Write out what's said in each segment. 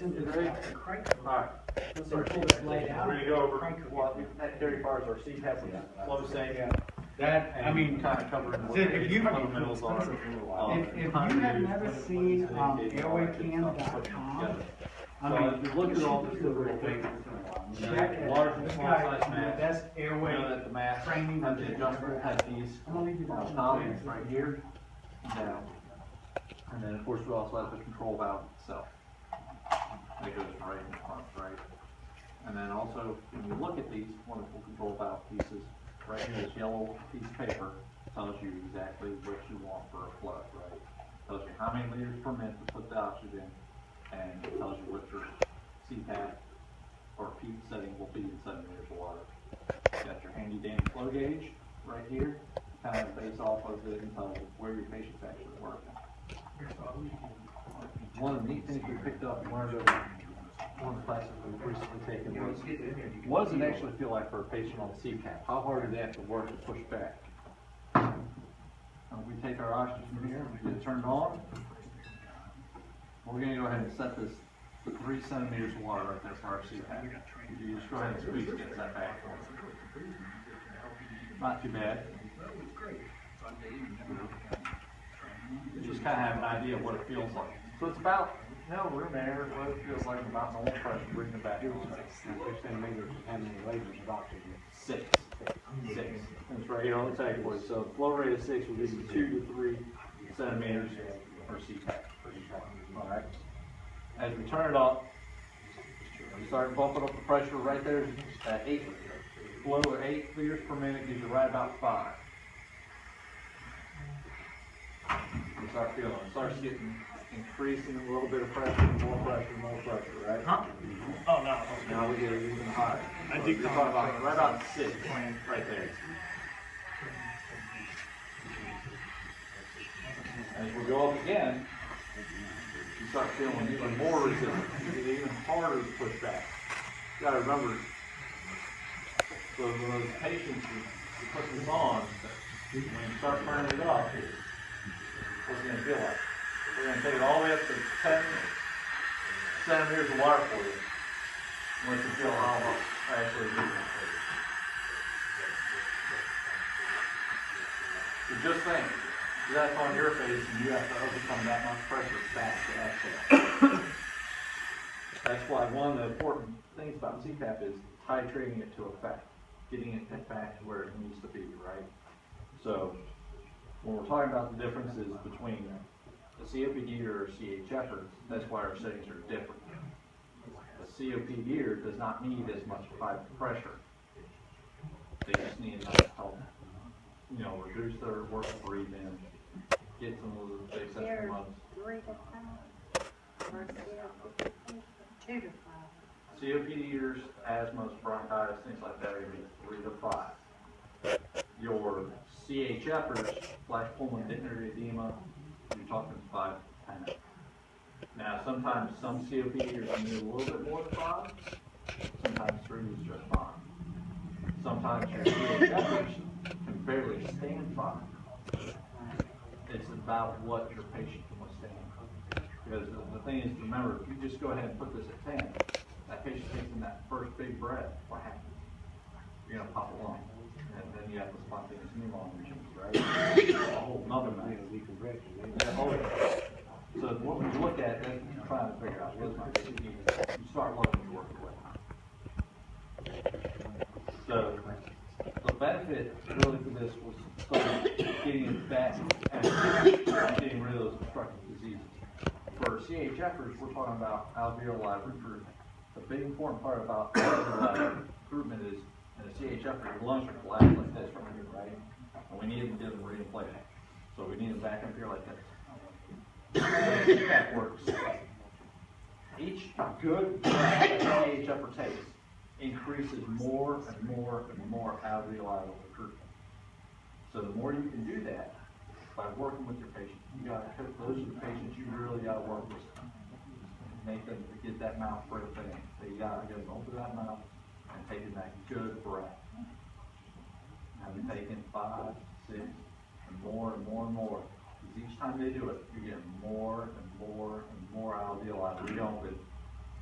listen to Greg? Alright. We're gonna go over what Terry cars are CPAP with flow saying. That, I mean, kind of covering what if you fundamentals are. if you have never seen airwaycam.com, So if you look at all this little things, check it. large and small size The mask. best airway You know that the mask training have the adjustable, have these columns right here, down. And then of course we also have the control valve itself. That goes right in front, right? And then also, when you look at these wonderful control valve pieces, right here, this yellow piece of paper tells you exactly what you want for a flow, right? Tells you how many liters per minute to put the oxygen, and it tells you what your CPAP or PEEP setting will be in 7 liters of water. You got your handy dandy flow gauge right here, kind of based off of it and tells you where your patient's actually working. One of the neat things we picked up and learned over one of the classes we've recently taken was, what does it actually feel like for a patient on CPAP? How hard do they have to work to push back? We take our oxygen from here, we get it turned on. We're going to go ahead and set this to 3 centimeters of water right there for our CPAP. You just go ahead and squeeze against that back. Not too bad. You just kind of have an idea of what it feels like. So it's about, room air, what it feels like about normal pressure, bring it back. 6 centimeters, how many liters of oxygen? 6. That's right here on the tag for you. So the flow rate of 6 will give you 2 to 3 centimeters for CPAP. All right. As we turn it off, we start bumping up the pressure right there at 8. Flow at 8 liters per minute gives you right about 5. You start feeling it. It starts increasing a little bit of pressure, more pressure, right? Huh? Oh, no. Now we get it even higher. I So think you're talking about right about 6, right there. As we go up again, you start feeling even more resistance. You get even harder to push back. You gotta remember, so when those patients, you put this on, when you start turning it up, what's it gonna feel like? We're going to take it all the way up to 10 centimeters of water for you. Once you feel how I actually do it. So just think, that's on your face and you have to overcome that much pressure back to exhale. That's why one of the important things about CPAP is titrating it to effect, getting it back to where it needs to be, right? So when we're talking about the differences between a COPD or a CHFer, that's why our settings are different. A COPD does not need as much high pressure. They just need enough to help, reduce their work breathing, get some of the excessive months. 3 to 5 or 2 to 5. COPDers, asthmas, bronchitis, things like that are going to be 3 to 5. Your CHFers, flash pulmonary edema, you're talking 5 to 10. Now, sometimes some COPDers need a little bit more than 5. Sometimes 3 is just fine. Sometimes your CHFers can barely stand 5. It's about what your patient can withstand. Because the thing is, remember, if you just go ahead and put this at 10, that patient takes in that first big breath, what happens? You're going to pop a lung. And then you have the spontaneous pneumonia, right? A whole nother matter. So what we look at, then you're trying to figure out what's my patient need. You start looking to work your way. So the benefit really for this was getting it back and getting rid of those obstructive diseases. For CHFers, we're talking about alveoli recruitment. The big important part about alveoli recruitment is in a CHFer, your lungs are collapsed like this right here, right? And we need them to get them reinflated. So we need them back up here like this. That works. Each good breath that the CHFer takes increases more and more and more alveoli recruitment. So the more you can do that by working with your patient, those are the patients you really got to work with. Make them get that mouth breath thing. So you got to get them open that mouth and taking that good breath. Now they're taking 5, 6, and more and more and more. Because each time they do it, you're getting more and more and more alveoli reopened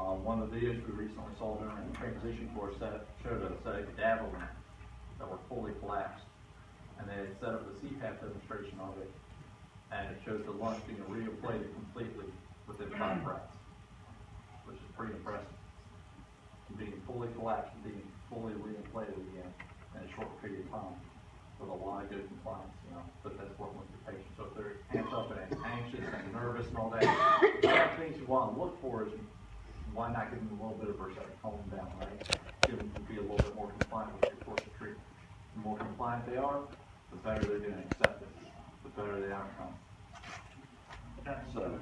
One of the videos we recently saw during the transition course showed a set of cadaver lamps that were fully collapsed. And they had set up a CPAP demonstration of it, and it shows the lungs being reinflated completely within 5 breaths, which is pretty impressive. Being fully collapsed and being fully reinflated again in a short period of time with a lot of good compliance, you know, but that's working with the patient. So if they're amped up and anxious and nervous and all that, the other things you want to look for is why not give them a little bit of a calm them down, right? Give them to be a little bit more compliant with your course of treatment. The more compliant they are, the better they're going to accept it, the better the outcome. So,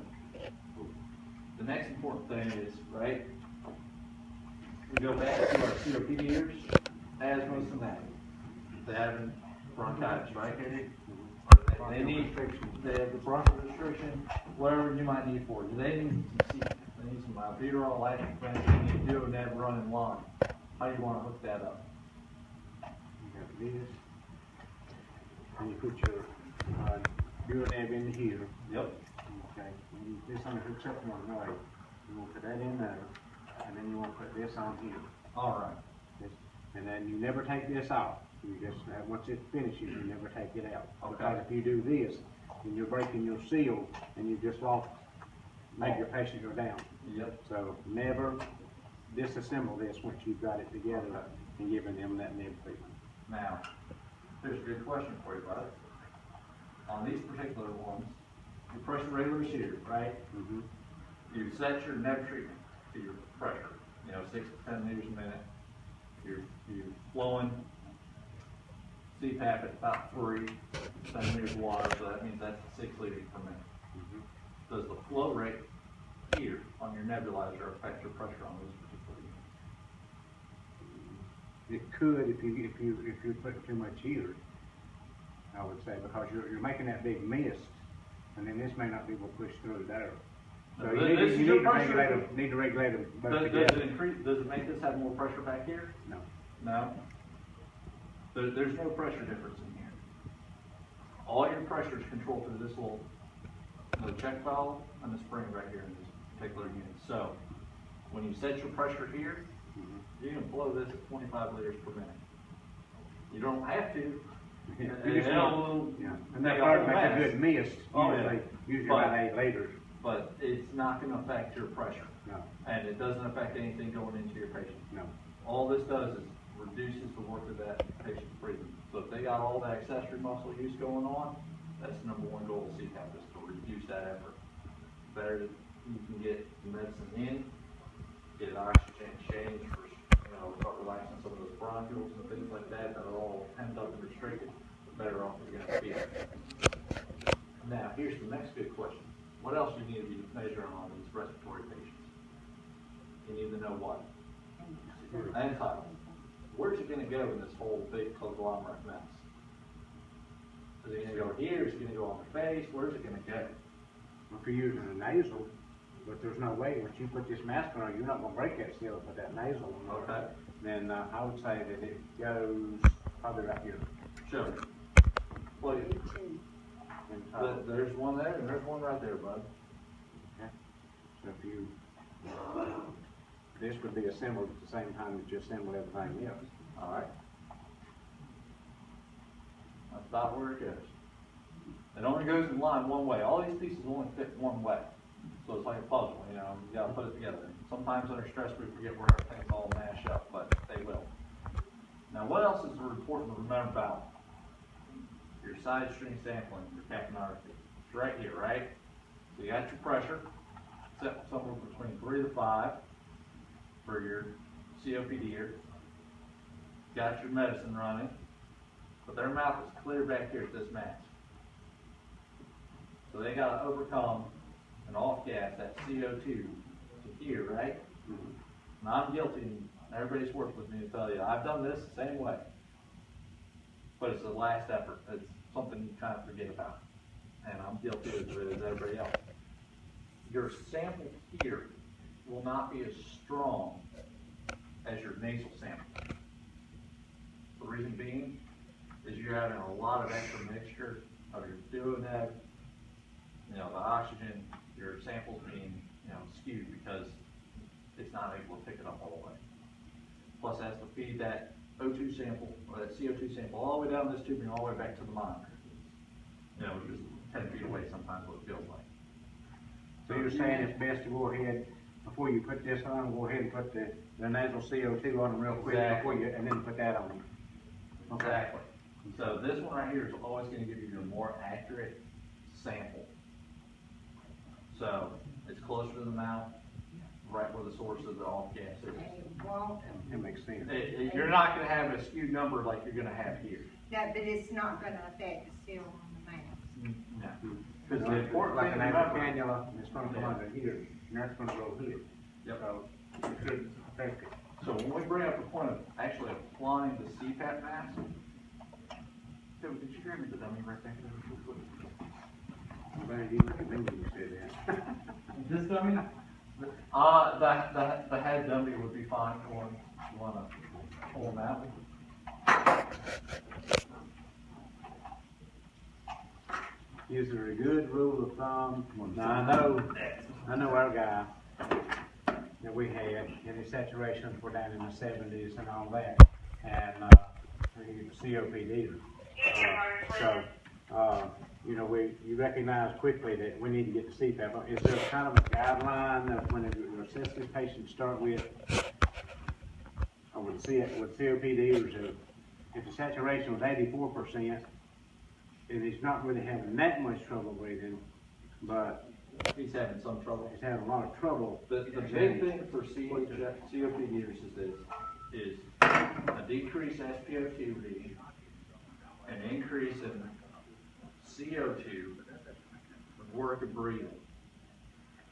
the next important thing is, right, we go back to our COPD years, asthma, and that. They have bronchitis, right? They have the bronchial restriction, whatever you might need for it. Do they need some albuterol, lactic vent, they need to do a never running lung? How do you want to hook that up? You got this, and you put your urinab in here. Yep. Okay, and this only hooks up one way. You want to put that in there, and then you want to put this on here. All right. And then you never take this out. You just, once it finishes, you never take it out. Okay. Because if you do this, then you're breaking your seal, and you just make your patient go down. Yep. So never disassemble this once you've got it together and giving them that nib treatment. Now, here's a good question for you, bud. On these particular ones, your pressure regulator is here, right? Mm-hmm. You set your neb treatment to your pressure, 6 to 10 liters a minute. You're flowing CPAP at about 3 centimeters of water, so that means that's 6 liters per minute. Mm-hmm. Does the flow rate here on your nebulizer affect your pressure on those particular units? It could if you put too much here, I would say, because you're making that big mist, and then this may not be able to push through there. So you need to regulate them both together. Does it make this have more pressure back here? No. No? There's no pressure difference in here. All your pressure is controlled through this little check valve and the spring right here in this particular unit. So, when you set your pressure here, you can blow this at 25 liters per minute. You don't have to. Yeah, and that part makes a good mist, usually about 8 liters. But it's not going to affect your pressure. No. And it doesn't affect anything going into your patient. No. All this does is reduces the work of that patient's breathing. So if they got all that accessory muscle use going on, that's the #1 goal of CPAP, is to reduce that effort. Better that you can get the medicine in, get oxygen exchange for, start relaxing some of those bronchioles and things like that are all pent up and restricted, the better off you're going to be. Now, here's the next good question. What else do you need to be measuring on these respiratory patients? You need to know what? Entitlement. Where's it going to go in this whole big conglomerate mess? Is it going to go here? Is it going to go on the face? Where's it going to go? If you're using a nasal, but there's no way, once you put this mask on, you're not going to break that seal with that nasal on. Okay. Then I would say that it goes probably right here. Show me. Please. There's one there, and there's one right there, bud. Okay. So if you, this would be assembled at the same time that you assemble everything else. All right. That's about where it goes. It only goes in line one way. All these pieces only fit one way. So it's like a puzzle, you gotta put it together. Sometimes under stress we forget where everything's all mashed up, but they will. Now what else is important to remember about your side string sampling, your capnography? It's right here, right? So you got your pressure, set somewhere between 3 to 5 for your COPD. Got your medicine running, but their mouth is clear back here at this mask. So they got to overcome an off gas, that CO2, to here, right? Mm-hmm. And I'm guilty, and everybody's worked with me to tell you, I've done this the same way. But it's the last effort. It's something you kind of forget about. And I'm guilty of it as everybody else. Your sample here will not be as strong as your nasal sample. The reason being is you're having a lot of extra mixture of your duodenum, the oxygen, your samples being, skewed because it's not able to pick it up all the way. Plus it has to feed that O2 sample, or that CO2 sample, all the way down this tubing, all the way back to the monitor. You know, just 10 feet away sometimes what it feels like. So you're saying it's best to go ahead, before you put this on, go ahead and put the nasal CO2 on them real quick before you, and then put that on them. Okay. Exactly. So this one right here is always gonna give you a more accurate sample. So it's closer to the mouth, right where the source of the off gas is. Well, That makes sense. You're not gonna have a skewed number like you're gonna have here. no, but it's not gonna affect the seal on the mask. No. Because the important like thing an to remember- cannula, it's gonna come under here, and that's gonna go here. Yep. So it should affect it. So when we bring up the point of actually applying the CPAP mask, so did you grab me the dummy right there? Glad you recommended you said that. This dummy? The head dummy would be fine for him. You wanna pull him out? Is there a good rule of thumb? Now, I know our guy that we had, and his saturations were down in the 70s and all that, and, he was COPD. You know, you recognize quickly that we need to get the CPAP. Is there kind of a guideline of when your sensitive patients start with, or with COPD, or if the saturation was 84%, and he's not really having that much trouble breathing, but He's having some trouble. he's having a lot of trouble. The big thing for COPD is a decreased SpO2 reading, an increase in CO2, work of breathing.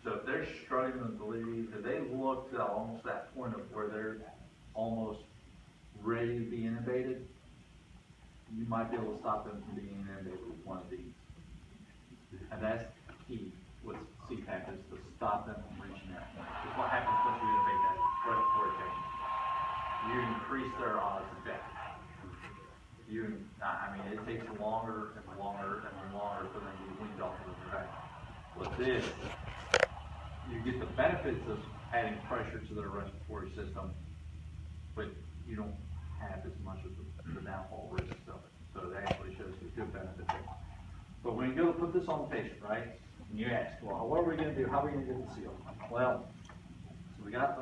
So if they're struggling to breathe, if they look to almost that point of where they're almost ready to be intubated, you might be able to stop them from being intubated with one of these. And that's key with CPAP, is to stop them from reaching that point. Because what happens once you intubate that respiratory patient? You increase their odds of death. I mean, it takes longer and longer and longer for them to be weaned off of the track. With this, you get the benefits of adding pressure to their respiratory system, but you don't have as much of the downfall risks of it. So it actually shows you good benefit there. But when you go to put this on the patient, right, and you ask, well, what are we going to do? How are we going to get the seal? Well, so we got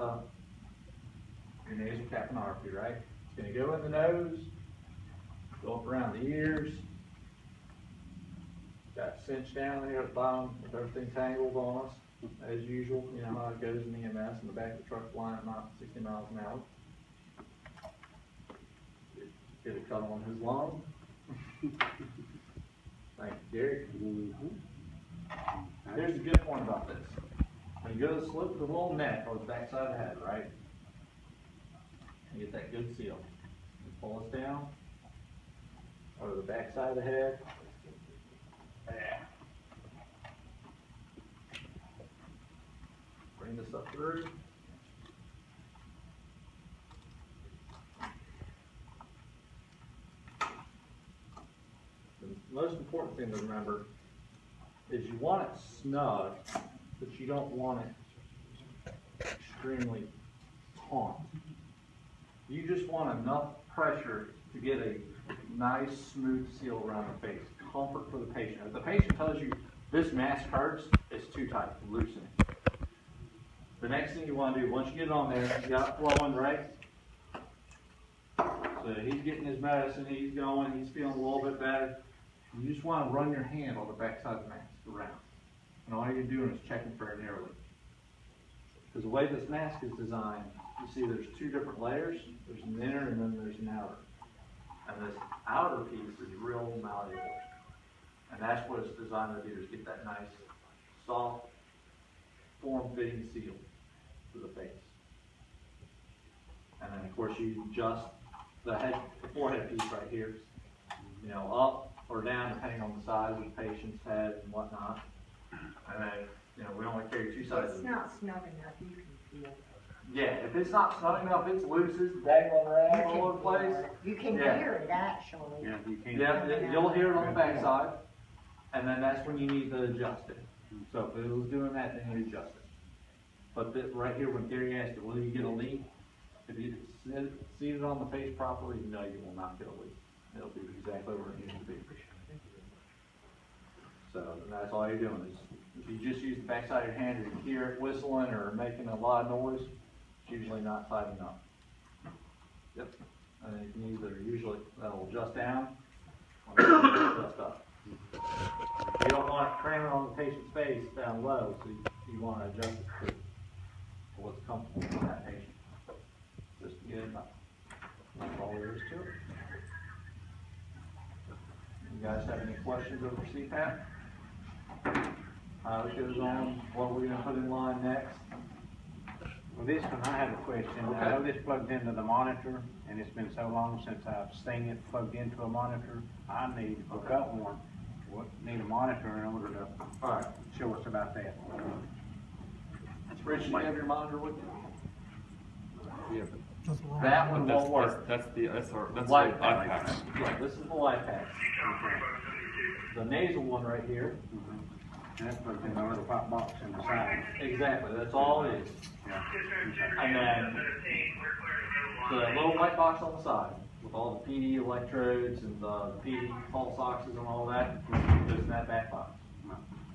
your nasal capnography, right? It's going to go in the nose, go up around the ears, got cinched down there at the bottom with everything tangled on us, as usual. You know how it goes in EMS in the back of the truck flying at 60 miles an hour. Get a cut on his lung. Thank you, Gary. Here's the good point about this. When you go to slip the little neck or the backside of the head, right? You get that good seal. You pull us down over the backside of the head. Yeah. Bring this up through. The most important thing to remember is you want it snug, but you don't want it extremely taut. You just want enough pressure to get a nice, smooth seal around the face. Comfort for the patient. If the patient tells you this mask hurts, it's too tight, loosen it. The next thing you want to do, once you get it on there, you got it flowing, right? So he's getting his medicine, he's going, he's feeling a little bit better. You just want to run your hand on the backside of the mask around. And all you're doing is checking for an air leak. Because the way this mask is designed, you see there's two different layers. There's an inner and then there's an outer. And this outer piece is real malleable. And that's what it's designed to do, is get that nice, soft, form-fitting seal to the face. And then of course you adjust the forehead piece right here, you know, up or down depending on the size of the patient's head and whatnot. And then, you know, we only carry two sizes. It's not snug enough, you can feel it. Yeah, if it's not snug enough, it's loose, it's dangling around all over the place. You can Yeah. hear it actually. Yeah, you can't. Yeah, you'll hear it on the backside, and then that's when you need to adjust it. So if it was doing that, then you adjust it. But this, right here, when Gary asked, will you get a leak? If you see it on the face properly, no, you will not get a leak. It'll be exactly where it needs to be. So, and that's all you're doing is, if you just use the backside of your hand and you hear it whistling or making a lot of noise, it's usually not tightening up. Yep. And then you can either, usually, that'll adjust down, or adjust up. You don't want it cramming on the patient's face down low, so you want to adjust it to what's comfortable for that patient. Just to get it up. That's all there is to it. You guys have any questions over CPAP? It goes on, what we're gonna put in line next. Well, this one, I have a question. I know this plugged into the monitor, and it's been so long since I've seen it plugged into a monitor. I need, if I've got one, need a monitor in order to Alright. show us about that. Rich, you have your monitor with you? Yeah, That one but won't work. that's the Life iPad. pack. Yeah, this is the life pack. The nasal one right here. And that's plugged in a little pop box in the side. Exactly, that's all it is. Yeah. And then, so that little white box on the side, with all the PD electrodes and the PD pulse oxes and all that, goes in that back box.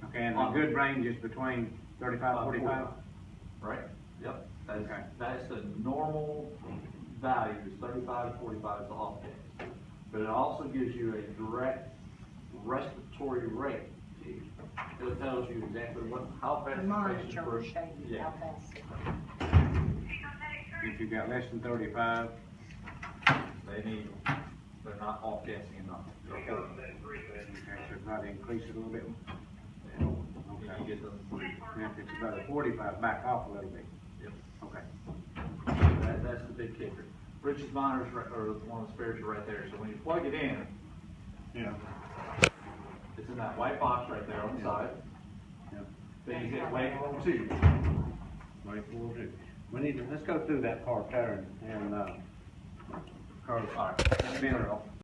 Okay, and the good range is between 35, 45? Right, yep. That's, Okay. that's the normal value, is 35 to 45 is the off gas. But it also gives you a direct respiratory rate. It tells you exactly how fast The the monitor patient's will breathing. show you Yeah. how fast. If you've got less than 35, They're not off gassing enough. They're full. okay, so try to increase it a little bit. You Okay. get them. And if it's about a 45, back off a little bit. Yep. Okay. That's the big kicker. Rich's monitor's right, or one of the spares are right there, so when you plug it in, Yeah. it's in that white box right there on the side. Yeah. Then you hit wave 2. Wait, we'll do. We need to, let's go through that part there and, Alright,